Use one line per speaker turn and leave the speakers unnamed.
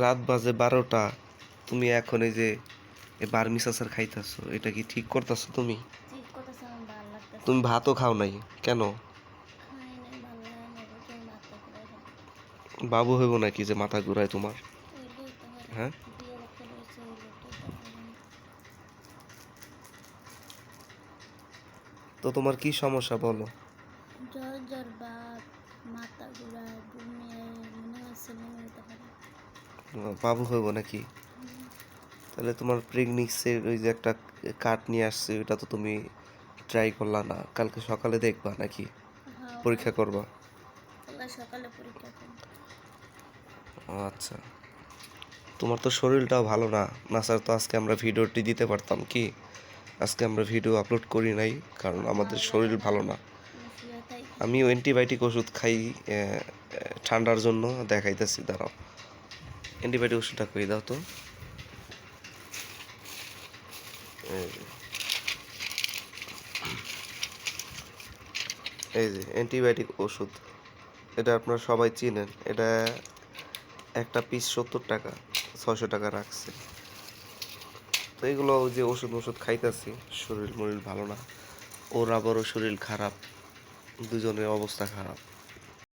রাত বাজে 12টা, তুমি এখন এই যে বার্মিস আচার খাইতেছো, এটা কি ঠিক করতেছো তুমি?
ঠিক কথা আমার ভালো লাগতেছে
তুমি
না।
ভাতও খাও নাই কেন?
খাই নাই, ভালো লাগে না, এবার আমি ভাতটা করে খাবো।
বাবু হইব নাকি যে মাথা ঘুরায় তোমার?
হইলে হইতে পারে,
হ্যাঁ,
বিয়ের একটা রয়েছে, হইলে হইতে পারে না।
তো তোমার কি সমস্যা বলো?
জ্বর জ্বর ভাব, মাথা ঘুরায়, বমি হয়, মনে হয় ছেলে মেয়ে হইতে পারে।
বাবু হইব নাকি?
হুম,
তাহলে তোমার প্রেগনেন্সির ওই যে একটা কার্ড নিয়ে আসছে, ওটা তো তুমি ট্রাই করলা না? কালকে সকালে দেখবা নাকি
হ্যাঁ
পরীক্ষা
কালকে,
করবা?
কালকে সকালে পরীক্ষা করবো।
ও আচ্ছা, তোমার তো শরীরটাও ভালো না, না স্যার, তো আজকে আমরা ভিডিওটি দিতে পারতাম কি? আজকে আমরা ভিডিও আপলোড করি নাই কারণ
আমার
আমাদের
ভালো লাগে
শরীর
না,
ভালো না।
আমি শুয়ে থাকি।
আমিও অ্যান্টিবায়োটিক ওষুধ খাই ঠান্ডার জন্য, দেখাইতেছি, দাঁড়াও। অ্যান্টিবায়োটিক ওষুধটা কই দাও তো। এই যে অ্যান্টিবায়োটিক ওষুধ, এটা আপনারা সবাই চিনেন। এটা একটা পিস 70 টাকা, 600 টাকা রাখছে। তো এগুলো যে ওষুধ ওষুধ খাইতেছি, শরীর মরির ভালো না, ওর আবারও শরীর খারাপ, দুজনের অবস্থা খারাপ।